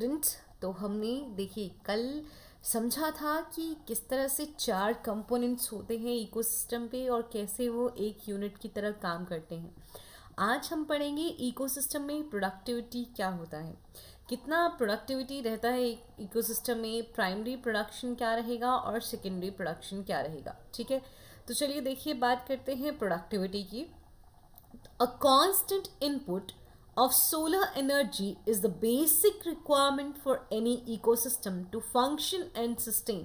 Students, तो हमने देखिए कल समझा था कि किस तरह से 4 कंपोनेंट्स होते हैं इकोसिस्टम पे और कैसे वो एक यूनिट की तरह काम करते हैं। आज हम पढ़ेंगे इकोसिस्टम में प्रोडक्टिविटी क्या होता है, कितना प्रोडक्टिविटी रहता है इकोसिस्टम में, प्राइमरी प्रोडक्शन क्या रहेगा और सेकेंडरी प्रोडक्शन क्या रहेगा। ठीक है, तो चलिए देखिए बात करते हैं प्रोडक्टिविटी की। A constant input of solar energy is the basic requirement for any ecosystem to function and sustain.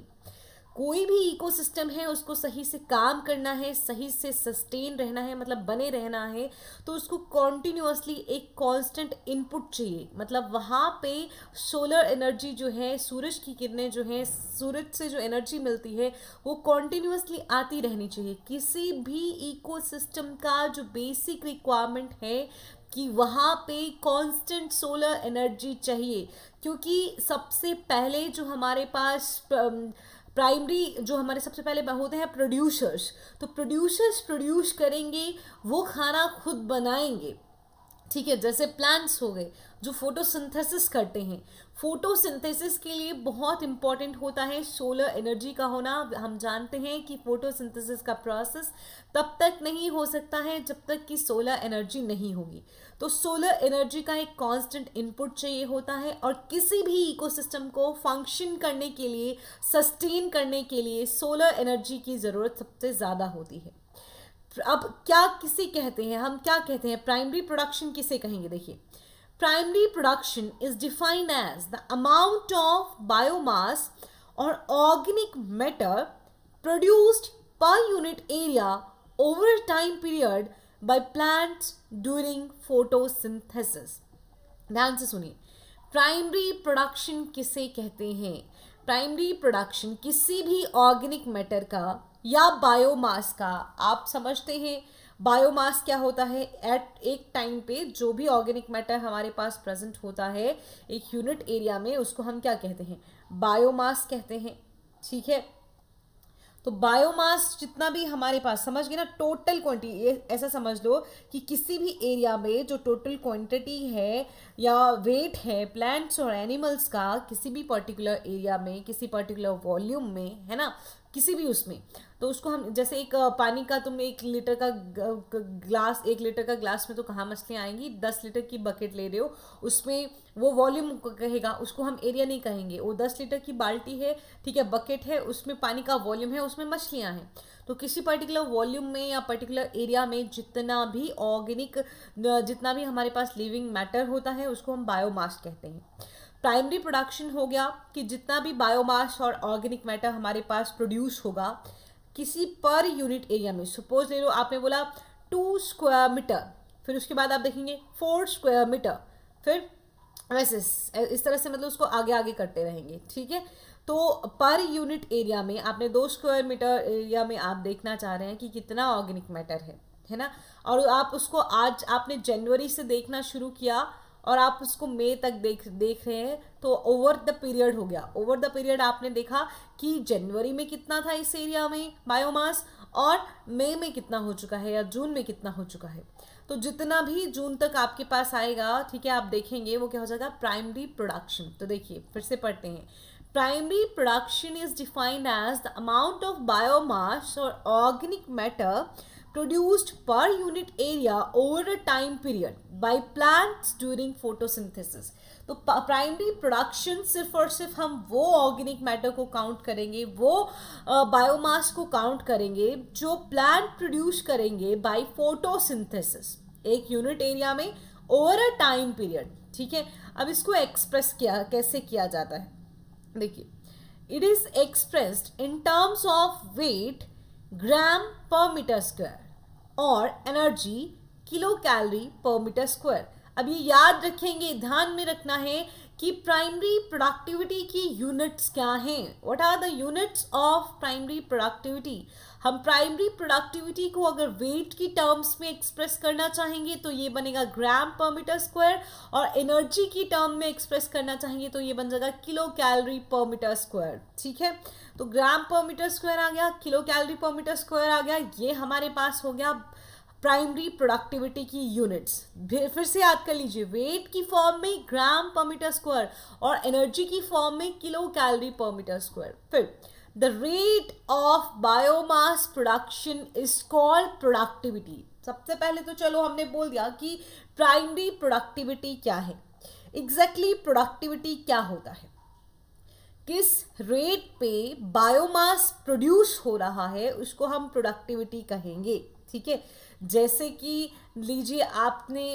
कोई भी इकोसिस्टम है उसको सही से काम करना है, सही से सस्टेन रहना है, मतलब बने रहना है, तो उसको कॉन्टिन्यूसली एक कांस्टेंट इनपुट चाहिए। मतलब वहाँ पे सोलर एनर्जी जो है, सूरज की किरणें जो हैं, सूरज से जो एनर्जी मिलती है वो कॉन्टिन्यूसली आती रहनी चाहिए। किसी भी इकोसिस्टम का जो बेसिक रिक्वायरमेंट है कि वहाँ पे कांस्टेंट सोलर एनर्जी चाहिए, क्योंकि सबसे पहले जो हमारे पास प्राइमरी जो हमारे सबसे पहले होते हैं प्रोड्यूसर्स, तो प्रोड्यूसर्स प्रोड्यूस करेंगे, वो खाना खुद बनाएंगे। ठीक है, जैसे प्लांट्स हो गए जो फोटोसिंथेसिस करते हैं। फोटोसिंथेसिस के लिए बहुत इंपॉर्टेंट होता है सोलर एनर्जी का होना। हम जानते हैं कि फोटोसिंथेसिस का प्रोसेस तब तक नहीं हो सकता है जब तक कि सोलर एनर्जी नहीं होगी। तो सोलर एनर्जी का एक कांस्टेंट इनपुट चाहिए होता है, और किसी भी इकोसिस्टम को फंक्शन करने के लिए, सस्टेन करने के लिए सोलर एनर्जी की ज़रूरत सबसे ज़्यादा होती है। अब क्या किसे कहते हैं, हम क्या कहते हैं, प्राइमरी प्रोडक्शन किसे कहेंगे। देखिए, primary production is defined as the amount of biomass और organic matter produced per unit area over time period by plants during photosynthesis. ध्यान से सुनिए, प्राइमरी प्रोडक्शन किसे कहते हैं। प्राइमरी प्रोडक्शन किसी भी ऑर्गेनिक मैटर का या बायोमास का। आप समझते हैं बायोमास क्या होता है। एट एक टाइम पे जो भी ऑर्गेनिक मैटर हमारे पास प्रेजेंट होता है एक यूनिट एरिया में, उसको हम क्या कहते हैं, बायोमास कहते हैं। ठीक है, तो बायोमास जितना भी हमारे पास, समझ गए ना, टोटल क्वांटिटी, ये ऐसा समझ लो कि किसी भी एरिया में जो टोटल क्वांटिटी है या वेट है प्लांट्स और एनिमल्स का, किसी भी पर्टिकुलर एरिया में, किसी पर्टिकुलर वॉल्यूम में, है ना, किसी भी उसमें, तो उसको हम जैसे एक पानी का तुम 1 लीटर का ग्लास, 1 लीटर का ग्लास में तो कहाँ मछलियाँ आएंगी, 10 लीटर की बकेट ले रहे हो, उसमें वो वॉल्यूम कहेगा, उसको हम एरिया नहीं कहेंगे। वो 10 लीटर की बाल्टी है, ठीक है, बकेट है, उसमें पानी का वॉल्यूम है, उसमें मछलियाँ हैं। तो किसी पर्टिकुलर वॉल्यूम में या पर्टिकुलर एरिया में जितना भी ऑर्गेनिक, जितना भी हमारे पास लिविंग मैटर होता है उसको हम बायोमास कहते हैं। प्राइमरी प्रोडक्शन हो गया कि जितना भी बायोमास और ऑर्गेनिक मैटर हमारे पास प्रोड्यूस होगा किसी पर यूनिट एरिया में। सपोज ले लो, आपने बोला 2 स्क्वायर मीटर, फिर उसके बाद आप देखेंगे 4 स्क्वायर मीटर, फिर वैसे इस तरह से, मतलब उसको आगे आगे करते रहेंगे। ठीक है, तो पर यूनिट एरिया में आपने 2 स्क्वायर मीटर एरिया में आप देखना चाह रहे हैं कि कितना ऑर्गेनिक मैटर है ना। और आप उसको आज आपने जनवरी से देखना शुरू किया और आप उसको मई तक देख रहे हैं, तो ओवर द पीरियड हो गया। ओवर द पीरियड आपने देखा कि जनवरी में कितना था इस एरिया में बायोमास, और मई में कितना हो चुका है या जून में कितना हो चुका है। तो जितना भी जून तक आपके पास आएगा, ठीक है, आप देखेंगे वो क्या हो जाएगा, प्राइमरी प्रोडक्शन। तो देखिए फिर से पढ़ते हैं, primary production is defined as the amount of biomass और organic matter produced per unit area over a time period by plants during photosynthesis। तो प्राइमरी प्रोडक्शन सिर्फ और सिर्फ हम वो ऑर्गेनिक मैटर को काउंट करेंगे, वो बायोमास को काउंट करेंगे जो प्लांट प्रोड्यूस करेंगे बाय फोटोसिंथेसिस एक यूनिट एरिया में ओवर अ टाइम पीरियड। ठीक है, अब इसको एक्सप्रेस कैसे किया जाता है, देखिए, it is expressed in terms of wet gram per metre square और energy kilo calorie per metre square. अब ये याद रखेंगे, ध्यान में रखना है कि प्राइमरी प्रोडक्टिविटी की यूनिट्स क्या हैं। What are the units of primary productivity. हम प्राइमरी प्रोडक्टिविटी को अगर वेट की टर्म्स में एक्सप्रेस करना चाहेंगे तो ये बनेगा ग्राम पर मीटर स्क्वायर, और एनर्जी की टर्म में एक्सप्रेस करना चाहेंगे तो ये बन जाएगा kilo calorie per metre square. ठीक है, तो ग्राम पर मीटर स्क्वायर आ गया, kilo calorie per metre square आ गया, ये हमारे पास हो गया प्राइमरी प्रोडक्टिविटी की यूनिट्स फिर से याद कर लीजिए, वेट की फॉर्म में ग्राम पर मीटर स्क्वायर और एनर्जी की फॉर्म में kilo calorie per metre square. फिर the rate of biomass production is called productivity. सबसे पहले तो चलो हमने बोल दिया कि प्राइमरी प्रोडक्टिविटी क्या है, एग्जैक्टली प्रोडक्टिविटी क्या होता है, किस रेट पे बायोमास प्रोड्यूस हो रहा है उसको हम प्रोडक्टिविटी कहेंगे। ठीक है, जैसे कि लीजिए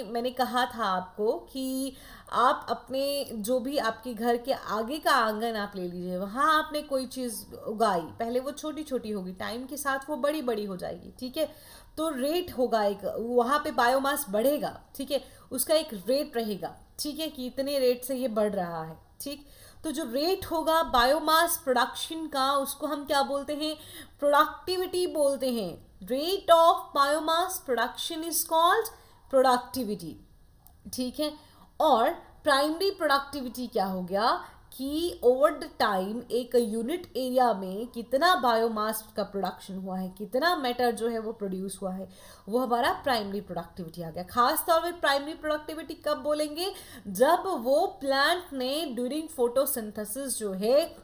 मैंने कहा था आपको कि आप अपने जो भी आपके घर के आगे का आंगन आप ले लीजिए, वहाँ आपने कोई चीज़ उगाई, पहले वो छोटी छोटी होगी, टाइम के साथ वो बड़ी बड़ी हो जाएगी। ठीक है, तो रेट होगा एक, वहाँ पे बायोमास बढ़ेगा। ठीक है, उसका एक रेट रहेगा। ठीक है, कि इतने रेट से ये बढ़ रहा है। ठीक, तो जो रेट होगा बायोमास प्रोडक्शन का उसको हम क्या बोलते हैं, प्रोडक्टिविटी बोलते हैं। Rate of biomass production is called productivity. ठीक है, और प्राइमरी प्रोडक्टिविटी क्या हो गया कि ओवर द टाइम एक यूनिट एरिया में कितना बायोमास का प्रोडक्शन हुआ है, कितना मैटर जो है वो प्रोड्यूस हुआ है, वो हमारा प्राइमरी प्रोडक्टिविटी आ गया। खास तौर पे प्राइमरी प्रोडक्टिविटी कब बोलेंगे, जब वो प्लांट ने ड्यूरिंग फोटोसिंथेसिस जो है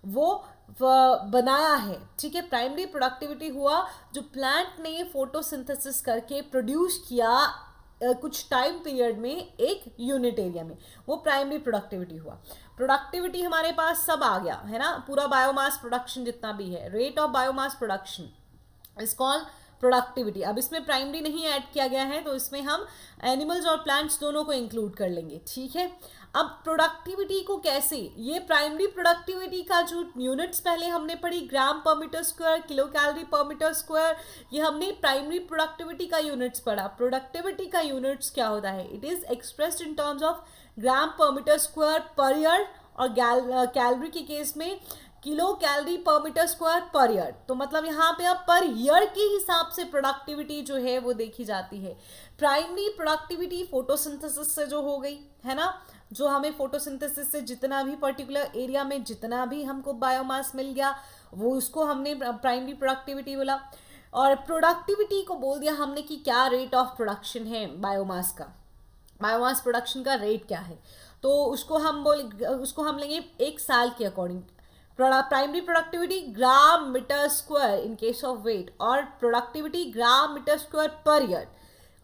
वो बनाया है। ठीक है, प्राइमरी प्रोडक्टिविटी हुआ जो प्लांट ने फोटोसिंथेसिस करके प्रोड्यूस किया कुछ टाइम पीरियड में एक यूनिट एरिया में, वो प्राइमरी प्रोडक्टिविटी हुआ। प्रोडक्टिविटी हमारे पास सब आ गया है ना, पूरा बायोमास प्रोडक्शन जितना भी है, rate of biomass production is called productivity. अब इसमें प्राइमरी नहीं ऐड किया गया है तो इसमें हम एनिमल्स और प्लांट्स दोनों को इंक्लूड कर लेंगे। ठीक है, अब प्रोडक्टिविटी को कैसे, ये प्राइमरी प्रोडक्टिविटी का जो यूनिट्स पहले हमने पढ़ी, gram per metre square, kilo calorie per metre square, ये हमने प्राइमरी प्रोडक्टिविटी का यूनिट्स पढ़ा। प्रोडक्टिविटी का यूनिट्स क्या होता है, it is expressed in terms of gram per metre square per year, और कैलोरी के केस में kilo calorie per metre square per year. तो मतलब यहाँ पे अब पर ईयर के हिसाब से प्रोडक्टिविटी जो है वो देखी जाती है। प्राइमरी प्रोडक्टिविटी फोटोसिंथेसिस से जो हो गई है ना, जो हमें फोटोसिंथेसिस से जितना भी पर्टिकुलर एरिया में जितना भी हमको बायोमास मिल गया वो उसको हमने प्राइमरी प्रोडक्टिविटी बोला। और प्रोडक्टिविटी को बोल दिया हमने कि क्या रेट ऑफ प्रोडक्शन है बायोमास का, बायोमास प्रोडक्शन का रेट क्या है, तो उसको हम लेंगे एक साल के according. Primary productivity gram metre square in case of wet, और productivity gram metre square per year,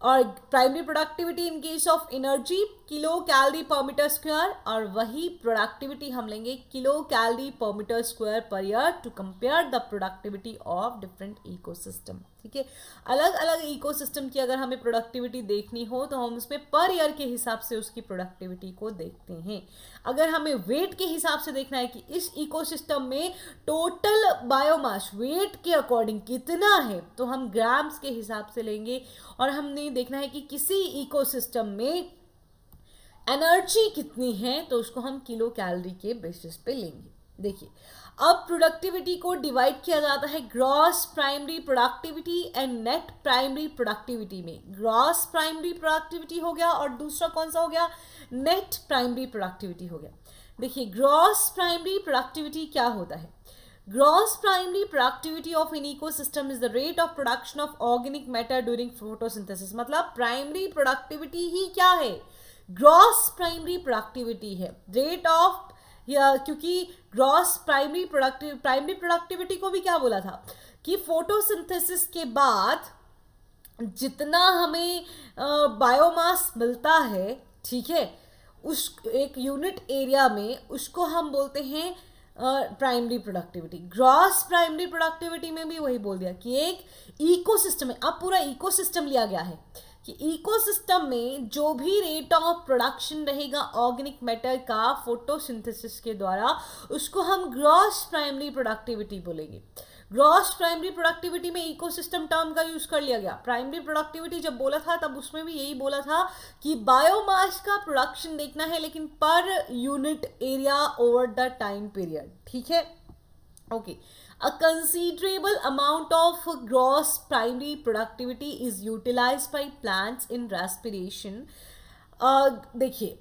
और primary productivity in case of energy kilo calorie per metre square, और वही प्रोडक्टिविटी हम लेंगे kilo calorie per metre square per year to compare the productivity of different ecosystem. ठीक है, अलग अलग ecosystem की अगर हमें प्रोडक्टिविटी देखनी हो तो हम उसमें पर ईयर के हिसाब से उसकी प्रोडक्टिविटी को देखते हैं। अगर हमें वेट के हिसाब से देखना है कि इस इकोसिस्टम में टोटल बायोमास वेट के अकॉर्डिंग कितना है, तो हम ग्राम्स के हिसाब से लेंगे। और हमने देखना है कि किसी इकोसिस्टम में एनर्जी कितनी है, तो उसको हम किलो कैलोरी के बेसिस पे लेंगे। देखिए, अब प्रोडक्टिविटी को डिवाइड किया जाता है gross primary productivity and net primary productivity में। ग्रॉस प्राइमरी प्रोडक्टिविटी हो गया और दूसरा कौन सा हो गया, नेट प्राइमरी प्रोडक्टिविटी हो गया। देखिए, ग्रॉस प्राइमरी प्रोडक्टिविटी क्या होता है, gross primary productivity of an ecosystem is the rate of production of organic matter during photosynthesis. मतलब प्राइमरी प्रोडक्टिविटी ही क्या है, ग्रॉस प्राइमरी प्रोडक्टिविटी है, रेट ऑफ, क्योंकि ग्रॉस प्राइमरी प्रोडक्टिविटी को भी क्या बोला था कि फोटोसिंथेसिस के बाद जितना हमें बायोमास मिलता है, ठीक है, उस एक यूनिट एरिया में, उसको हम बोलते हैं primary productivity. Gross primary productivity में भी वही बोल दिया कि एक इकोसिस्टम है, अब पूरा इकोसिस्टम लिया गया है कि इकोसिस्टम में जो भी रेट ऑफ प्रोडक्शन रहेगा ऑर्गेनिक मैटर का फोटोसिंथेसिस के द्वारा, उसको हम ग्रॉस प्राइमरी प्रोडक्टिविटी बोलेंगे। ग्रॉस प्राइमरी प्रोडक्टिविटी में इकोसिस्टम टर्म का यूज कर लिया गया। प्राइमरी प्रोडक्टिविटी जब बोला था तब उसमें भी यही बोला था कि बायोमास का प्रोडक्शन देखना है लेकिन पर unit area over the time period. ठीक है, okay. A considerable amount of gross primary productivity is utilized by plants in respiration. देखिए,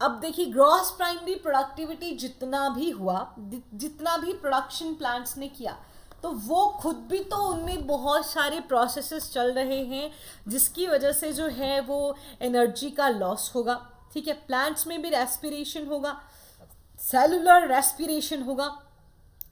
अब देखिए ग्रॉस प्राइमरी प्रोडक्टिविटी जितना भी हुआ, जितना भी प्रोडक्शन प्लांट्स ने किया, तो वो खुद भी तो उनमें बहुत सारे प्रोसेसेस चल रहे हैं जिसकी वजह से जो है वो एनर्जी का लॉस होगा। ठीक है, प्लांट्स में भी रेस्पिरेशन होगा, सेलुलर रेस्पिरेशन होगा।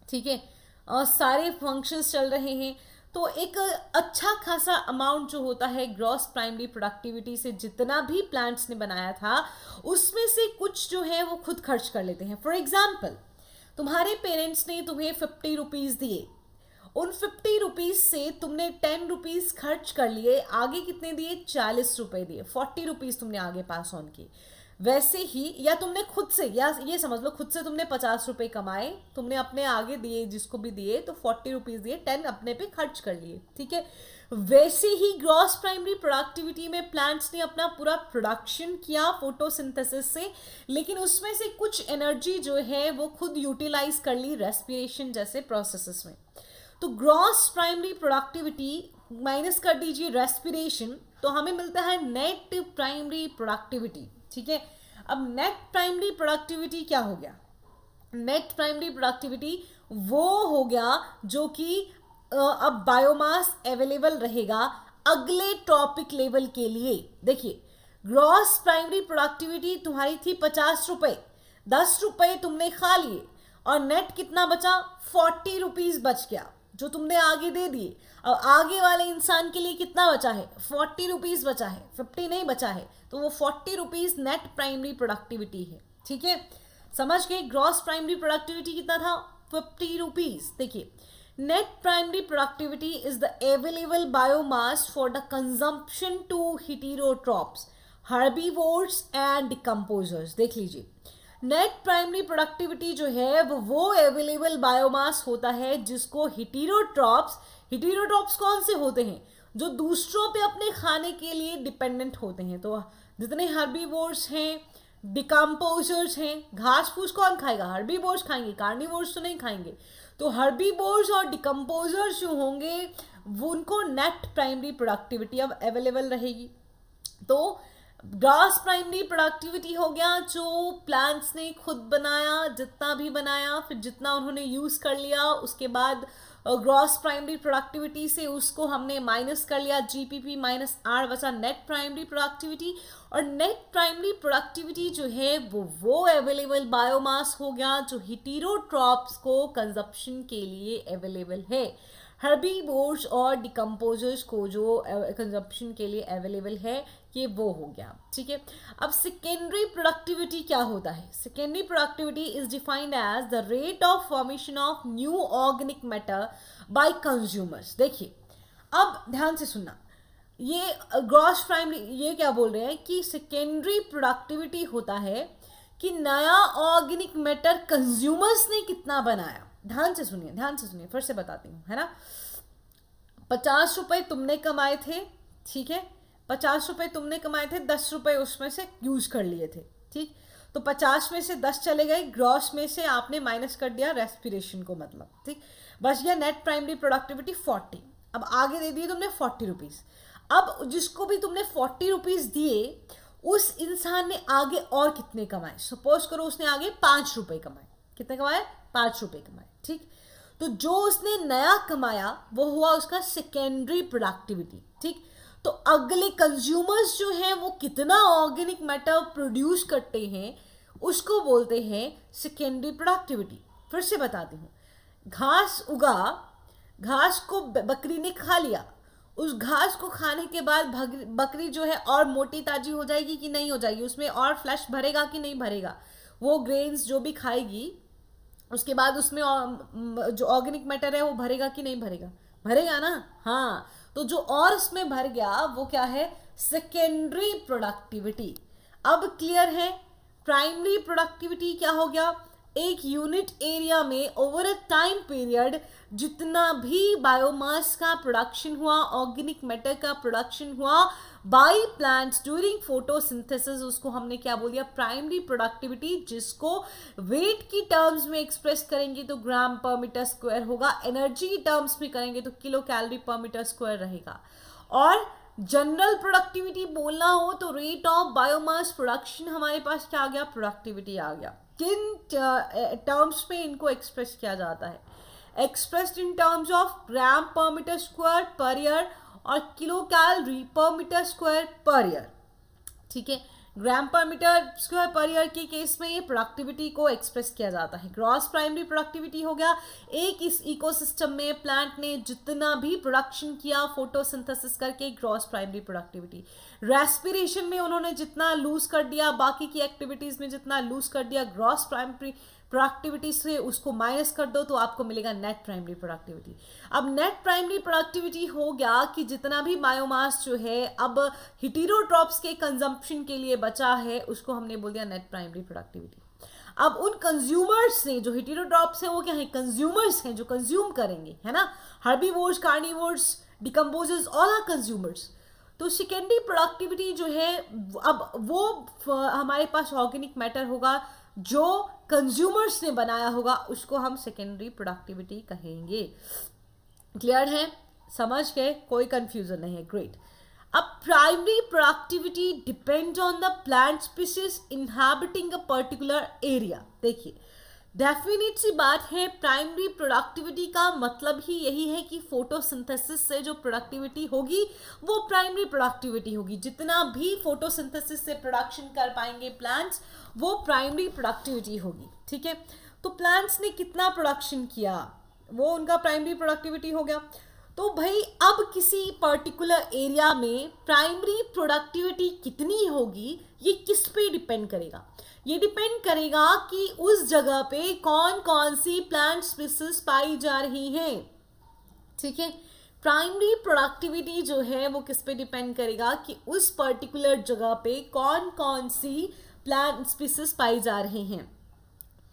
ठीक है, सारे फंक्शंस चल रहे हैं, तो एक अच्छा खासा अमाउंट जो होता है ग्रॉस प्राइमरी प्रोडक्टिविटी से जितना भी प्लांट्स ने बनाया था उसमें से कुछ जो है वो खुद खर्च कर लेते हैं। फॉर एग्जाम्पल, तुम्हारे पेरेंट्स ने तुम्हें 50 रुपीज़ दिए, उन 50 रुपीज़ से तुमने 10 रुपीज़ खर्च कर लिए, आगे कितने दिए? 40 रुपये दिए, 40 रुपीज़ तुमने आगे पास ऑन की। वैसे ही, या तुमने खुद से, या ये समझ लो खुद से तुमने 50 रुपये कमाए, तुमने अपने आगे दिए जिसको भी दिए, तो 40 रुपीज़ दिए, 10 अपने पे खर्च कर लिए। ठीक है, वैसे ही ग्रॉस प्राइमरी प्रोडक्टिविटी में प्लांट्स ने अपना पूरा प्रोडक्शन किया फोटोसिंथेसिस से, लेकिन उसमें से कुछ एनर्जी जो है वो खुद यूटिलाइज कर ली रेस्पिरेशन जैसे प्रोसेसेस में। तो ग्रॉस प्राइमरी प्रोडक्टिविटी माइनस कर दीजिए रेस्पिरेशन, तो हमें मिलता है नेट प्राइमरी प्रोडक्टिविटी। ठीक है, अब नेट प्राइमरी प्रोडक्टिविटी क्या हो गया? नेट प्राइमरी प्रोडक्टिविटी वो हो गया जो कि अब बायोमास अवेलेबल रहेगा अगले टॉपिक लेवल के लिए। देखिए, ग्रॉस प्राइमरी प्रोडक्टिविटी तुम्हारी थी 50 रुपये, 10 रुपये तुमने खा लिए और नेट कितना बचा? 40 रुपीज़ बच गया जो तुमने आगे दे दिए। अब आगे वाले इंसान के लिए कितना बचा है? 40 रुपीज़ बचा है, 50 नहीं बचा है, तो वो 40 रुपीज़ नेट प्राइमरी प्रोडक्टिविटी है। ठीक है, समझ गए? ग्रॉस प्राइमरी प्रोडक्टिविटी कितना था? 50 रुपीज़। देखिए, net primary productivity is the available biomass for the consumption to heterotrophs, herbivores and decomposers. देख लीजिए, नेट प्राइमरी प्रोडक्टिविटी जो है वो अवेलेबल बायोमास होता है जिसको हेटेरोट्रॉप्स, हेटेरोट्रॉप्स कौन से होते हैं? जो दूसरों पे अपने खाने के लिए डिपेंडेंट होते हैं। तो जितने हर्बीवोर्स हैं, डिकम्पोजर्स हैं, घास फूस कौन खाएगा? हर्बीवोर्स खाएंगे, कार्निवोर्स तो नहीं खाएंगे। तो हर्बीवोर्स और डिकम्पोजर्स जो होंगे वो उनको नेट प्राइमरी प्रोडक्टिविटी अब अवेलेबल रहेगी। तो ग्रॉस प्राइमरी प्रोडक्टिविटी हो गया जो प्लांट्स ने खुद बनाया, जितना भी बनाया, फिर जितना उन्होंने यूज़ कर लिया, उसके बाद ग्रॉस प्राइमरी प्रोडक्टिविटी से उसको हमने माइनस कर लिया, जीपीपी माइनस आर बचा नेट प्राइमरी प्रोडक्टिविटी। और नेट प्राइमरी प्रोडक्टिविटी जो है वो अवेलेबल बायोमास हो गया जो हेटेरोट्रॉप्स को कंजप्शन के लिए अवेलेबल है, हर्बीवोर्स और डिकम्पोजर्स को जो कंजप्शन के लिए अवेलेबल है, ये वो हो गया। ठीक है, अब सेकेंडरी प्रोडक्टिविटी क्या होता है? Secondary productivity is defined as the rate of formation of new organic matter by consumers. देखिए, अब ध्यान से सुनना, ये ग्रॉस प्राइमरी ये क्या बोल रहे हैं कि सेकेंडरी प्रोडक्टिविटी होता है कि नया ऑर्गेनिक मैटर कंज्यूमर्स ने कितना बनाया। ध्यान से सुनिए, ध्यान से सुनिए, फिर से बताती हूँ, है ना। 50 रुपये तुमने कमाए थे, ठीक है, 50 रुपये तुमने कमाए थे, 10 रुपये उसमें से यूज कर लिए थे। ठीक, तो 50 में से 10 चले गए, ग्रॉस में से आपने माइनस कर दिया रेस्पिरेशन को, मतलब ठीक, बच गया नेट प्राइमरी प्रोडक्टिविटी 40। अब आगे दे दिए तुमने 40 रुपीज़। अब जिसको भी तुमने 40 रुपीज़ दिए उस इंसान ने आगे और कितने कमाए? सपोज करो उसने आगे 5 रुपये कमाए। कितने कमाए? 5 रुपये कमाए। ठीक, तो जो उसने नया कमाया वो हुआ उसका सेकेंडरी प्रोडक्टिविटी। ठीक, तो अगले कंज्यूमर्स जो हैं वो कितना ऑर्गेनिक मैटर प्रोड्यूस करते हैं उसको बोलते हैं सेकेंडरी प्रोडक्टिविटी। फिर से बताती हूँ, घास उगा, घास को बकरी ने खा लिया, उस घास को खाने के बाद बकरी जो है और मोटी ताजी हो जाएगी कि नहीं हो जाएगी? उसमें और फ्लैश भरेगा कि नहीं भरेगा? वो ग्रेन्स जो भी खाएगी उसके बाद उसमें जो ऑर्गेनिक मैटर है वो भरेगा कि नहीं भरेगा? भरेगा ना। हाँ, तो जो और उसमें भर गया वो क्या है? Secondary productivity. अब क्लियर है? प्राइमरी प्रोडक्टिविटी क्या हो गया? एक यूनिट एरिया में ओवर अ टाइम पीरियड जितना भी बायोमास का प्रोडक्शन हुआ, ऑर्गेनिक मैटर का प्रोडक्शन हुआ बाय प्लांट्स ड्यूरिंग फोटोसिंथेसिस, उसको हमने क्या बोल दिया? प्राइमरी प्रोडक्टिविटी, जिसको वेट की टर्म्स में एक्सप्रेस करेंगे तो ग्राम पर मीटर स्क्वायर होगा, एनर्जी की टर्म्स में करेंगे तो kilo calorie per metre square रहेगा। और जनरल प्रोडक्टिविटी बोलना हो तो रेट ऑफ बायोमास प्रोडक्शन हमारे पास क्या आ गया? प्रोडक्टिविटी आ गया। किन टर्म्स पे इनको एक्सप्रेस किया जाता है? Expressed in terms of gram per metre square per year और kilo calorie per metre square per year. ठीक है, ग्राम per metre square per year के केस में ये प्रोडक्टिविटी को एक्सप्रेस किया जाता है। ग्रॉस प्राइमरी प्रोडक्टिविटी हो गया एक इस इकोसिस्टम में प्लांट ने जितना भी प्रोडक्शन किया फोटोसिंथेसिस करके, ग्रॉस प्राइमरी प्रोडक्टिविटी। रेस्पिरेशन में उन्होंने जितना लूज कर दिया, बाकी की एक्टिविटीज में जितना लूज कर दिया, ग्रॉस प्राइमरी प्रोडक्टिविटी से उसको माइनस कर दो तो आपको मिलेगा नेट प्राइमरी प्रोडक्टिविटी। अब नेट प्राइमरी प्रोडक्टिविटी हो गया कि जितना भी बायोमास जो है अब हेटेरोट्रॉप्स के कंजम्पशन के लिए बचा है उसको हमने बोल दिया नेट प्राइमरी प्रोडक्टिविटी। अब उन कंज्यूमर्स ने, जो हेटेरोट्रॉप्स हैं वो क्या है, कंज्यूमर्स हैं, जो कंज्यूम करेंगे, है ना, herbivores, carnivores, decomposers, all are consumers. तो सेकेंडरी प्रोडक्टिविटी जो है अब वो हमारे पास ऑर्गेनिक मैटर होगा जो कंज्यूमर्स ने बनाया होगा, उसको हम सेकेंडरी प्रोडक्टिविटी कहेंगे। क्लियर है, समझ गए, कोई कंफ्यूजन नहीं है, ग्रेट। अब primary productivity depend on the plant species inhabiting a particular area. देखिए डेफिनेट सी बात है, प्राइमरी प्रोडक्टिविटी का मतलब ही यही है कि फोटोसिंथेसिस से जो प्रोडक्टिविटी होगी वो प्राइमरी प्रोडक्टिविटी होगी। जितना भी फोटोसिंथेसिस से प्रोडक्शन कर पाएंगे प्लांट्स वो प्राइमरी प्रोडक्टिविटी होगी। ठीक है, तो प्लांट्स ने कितना प्रोडक्शन किया वो उनका प्राइमरी प्रोडक्टिविटी हो गया। तो भाई अब किसी पर्टिकुलर एरिया में प्राइमरी प्रोडक्टिविटी कितनी होगी ये किस पे डिपेंड करेगा? ये डिपेंड करेगा कि उस जगह पे कौन कौन सी प्लांट स्पीसीज पाई जा रही हैं। ठीक है, प्राइमरी प्रोडक्टिविटी जो है वो किस पे डिपेंड करेगा कि उस पर्टिकुलर जगह पे कौन कौन सी प्लांट स्पीसीज पाई जा रही हैं,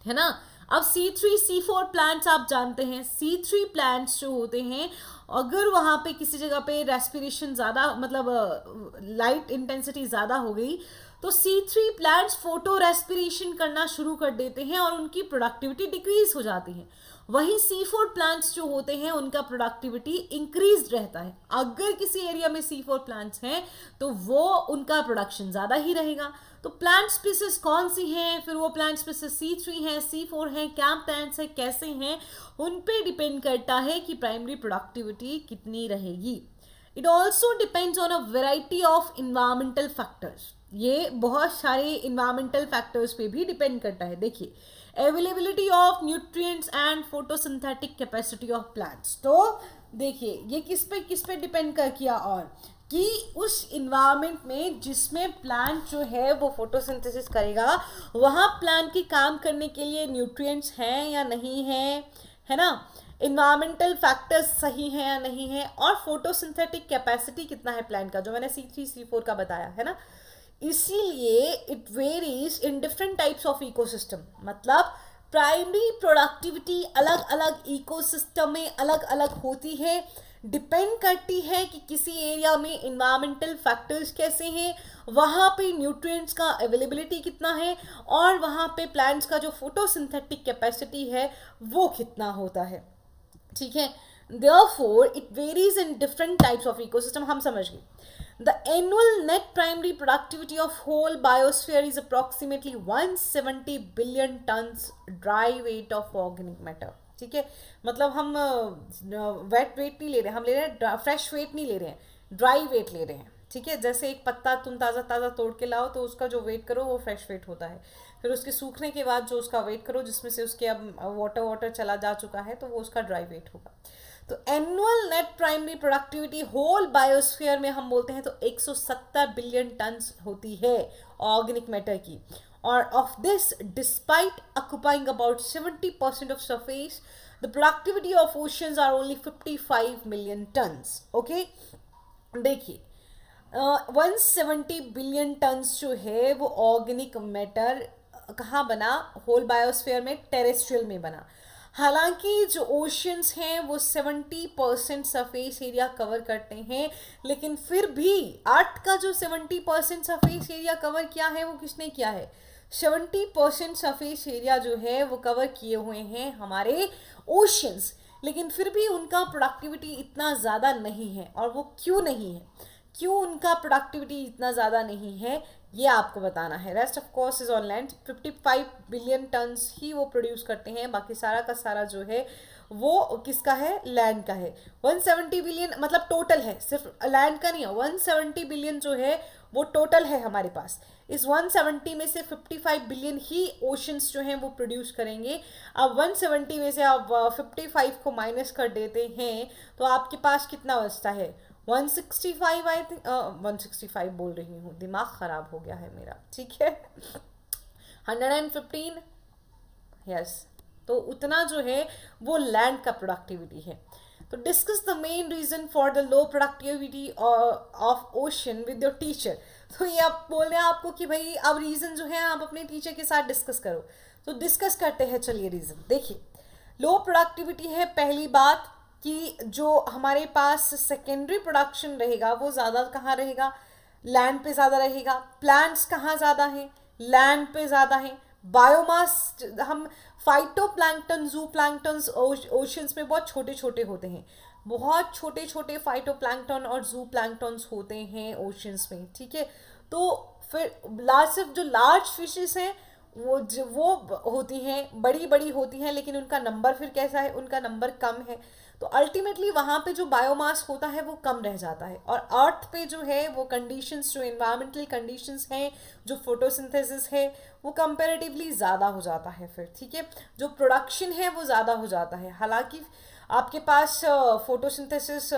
है ना। अब C3 C4 प्लांट्स आप जानते हैं, C3 प्लांट्स जो होते हैं अगर वहां पे किसी जगह पे रेस्पिरेशन ज़्यादा मतलब लाइट इंटेंसिटी ज़्यादा हो गई तो C3 प्लांट्स फोटो रेस्पिरेशन करना शुरू कर देते हैं और उनकी प्रोडक्टिविटी डिक्रीज हो जाती है। वहीं C4 प्लांट्स जो होते हैं उनका प्रोडक्टिविटी इंक्रीज रहता है। अगर किसी एरिया में C4 प्लांट्स हैं तो वो उनका प्रोडक्शन ज़्यादा ही रहेगा। तो प्लांट स्पीसीज कौन सी हैं, फिर वो प्लांट स्पीसीज C3 हैं, C4 हैं, कैंप प्लांट्स हैं, कैसे हैं, उन पे डिपेंड करता है कि प्राइमरी प्रोडक्टिविटी कितनी रहेगी। It also depends on a variety of environmental factors. ये बहुत सारे इन्वायरमेंटल फैक्टर्स पे भी डिपेंड करता है। देखिए availability of nutrients and photosynthetic capacity of plants. तो देखिए ये किस पे डिपेंड कर किया और कि उस इन्वायरमेंट में जिसमें प्लांट जो है वो फोटोसिंथेसिस करेगा वहाँ प्लांट की काम करने के लिए न्यूट्रिएंट्स हैं या नहीं हैं, है ना, इन्वायरमेंटल फैक्टर्स सही हैं या नहीं है, और फोटोसिंथेटिक कैपेसिटी कितना है प्लांट का, जो मैंने C3 C4 का बताया है ना। इसीलिए it varies in different types of ecosystem. मतलब प्राइमरी प्रोडक्टिविटी अलग अलग इकोसिस्टम में अलग अलग होती है, डिपेंड करती है कि किसी एरिया में इन्वायरमेंटल फैक्टर्स कैसे हैं, वहाँ पे न्यूट्रिएंट्स का अवेलेबिलिटी कितना है और वहाँ पे प्लांट्स का जो फोटोसिंथेटिक कैपेसिटी है वो कितना होता है। ठीक है, therefore it varies in different types of ecosystem। हम समझ गए। The annual net primary productivity of whole biosphere is approximately 170 billion tons dry weight of organic matter। ठीक है, मतलब हम वेट वेट नहीं ले रहे, हम ले रहे हैं फ्रेश वेट नहीं ले रहे हैं, ड्राई वेट ले रहे हैं। ठीक है, जैसे एक पत्ता तुम ताज़ा ताज़ा तोड़ के लाओ तो उसका जो वेट करो वो फ्रेश वेट होता है, फिर उसके सूखने के बाद जो उसका वेट करो जिसमें से उसके अब वाटर चला जा चुका है तो वो उसका ड्राई वेट होगा। तो annual net primary productivity whole biosphere में हम बोलते हैं तो 170 बिलियन टन्स होती है ऑर्गेनिक मैटर की, और of this despite occupying about 70% of surface the productivity of oceans are only 55 million tons. Okay, देखिए 170 बिलियन टन्स जो है वो ऑर्गेनिक मैटर कहाँ बना, होल बायोस्फीयर में, टेरेस्ट्रियल में बना। हालांकि जो ओशंस हैं वो 70% सरफेस एरिया कवर करते हैं, लेकिन फिर भी अर्थ का जो 70% सरफेस एरिया कवर किया है वो किसने किया है, 70% सरफेस एरिया जो है वो कवर किए हुए हैं हमारे ओशंस, लेकिन फिर भी उनका प्रोडक्टिविटी इतना ज़्यादा नहीं है। और वो क्यों नहीं है, क्यों उनका प्रोडक्टिविटी इतना ज़्यादा नहीं है ये आपको बताना है। Rest of course is on land. 55 billion tons ही वो प्रोड्यूस करते हैं, बाकी सारा का सारा जो है वो किसका है, लैंड का है। 170 बिलियन मतलब टोटल है, सिर्फ लैंड का नहीं है। 170 बिलियन जो है वो टोटल है हमारे पास। इस 170 में से 55 बिलियन ही ओशंस जो हैं वो प्रोड्यूस करेंगे। अब 170 में से आप 55 को माइनस कर देते हैं तो आपके पास कितना बचता है, 165 आई थिंक, 165 बोल रही हूँ, दिमाग ख़राब हो गया है मेरा, ठीक है। 115, यस, तो उतना जो है वो लैंड का प्रोडक्टिविटी है। तो discuss the main reason for the low productivity of ocean with your teacher. तो ये आप बोल रहे हैं आपको कि भाई अब रीज़न जो है आप अपने टीचर के साथ डिस्कस करो, तो डिस्कस करते हैं। चलिए रीज़न देखिए, लो प्रोडक्टिविटी है पहली बात कि जो हमारे पास सेकेंडरी प्रोडक्शन रहेगा वो ज़्यादा कहाँ रहेगा, लैंड पे ज़्यादा रहेगा। प्लांट्स कहाँ ज़्यादा हैं, लैंड पे ज़्यादा हैं। बायोमास, हम फाइटोप्लैंक्टन, जू प्लैंक्टन्स ओशंस में बहुत छोटे छोटे होते हैं, बहुत छोटे छोटे फाइटोप्लैंक्टन और जू प्लैंक्टन्स होते हैं ओशंस में, ठीक है। तो फिर सिर्फ जो लार्ज फिशेस हैं वो होती हैं, बड़ी बड़ी होती हैं, लेकिन उनका नंबर फिर कैसा है, उनका नंबर कम है। तो अल्टीमेटली वहाँ पे जो बायोमास होता है वो कम रह जाता है। और अर्थ पे जो है वो कंडीशंस, जो एनवायरमेंटल कंडीशंस हैं, जो फोटोसिंथेसिस है वो कंपैरेटिवली ज़्यादा हो जाता है फिर, ठीक है। जो प्रोडक्शन है वो ज़्यादा हो जाता है। हालांकि आपके पास फोटोसिंथेसिस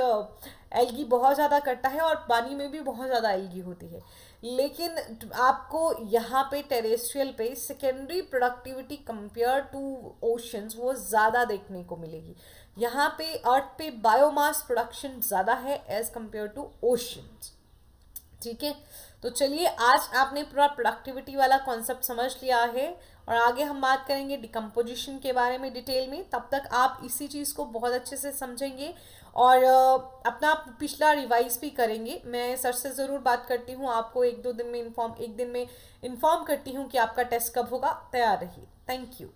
एल्गी बहुत ज़्यादा करता है और पानी में भी बहुत ज़्यादा एल्गी होती है, लेकिन आपको यहाँ पे टेरेस्ट्रियल पे secondary productivity compare to oceans वो ज़्यादा देखने को मिलेगी। यहाँ पे अर्थ पे बायोमास प्रोडक्शन ज़्यादा है एज कंपेयर टू ओशंस, ठीक है। तो चलिए आज आपने पूरा प्रोडक्टिविटी वाला कॉन्सेप्ट समझ लिया है और आगे हम बात करेंगे डिकम्पोजिशन के बारे में डिटेल में। तब तक आप इसी चीज़ को बहुत अच्छे से समझेंगे और अपना पिछला रिवाइज भी करेंगे। मैं सर से ज़रूर बात करती हूँ, आपको एक दिन में इन्फॉर्म करती हूँ कि आपका टेस्ट कब होगा। तैयार रहिए। Thank you.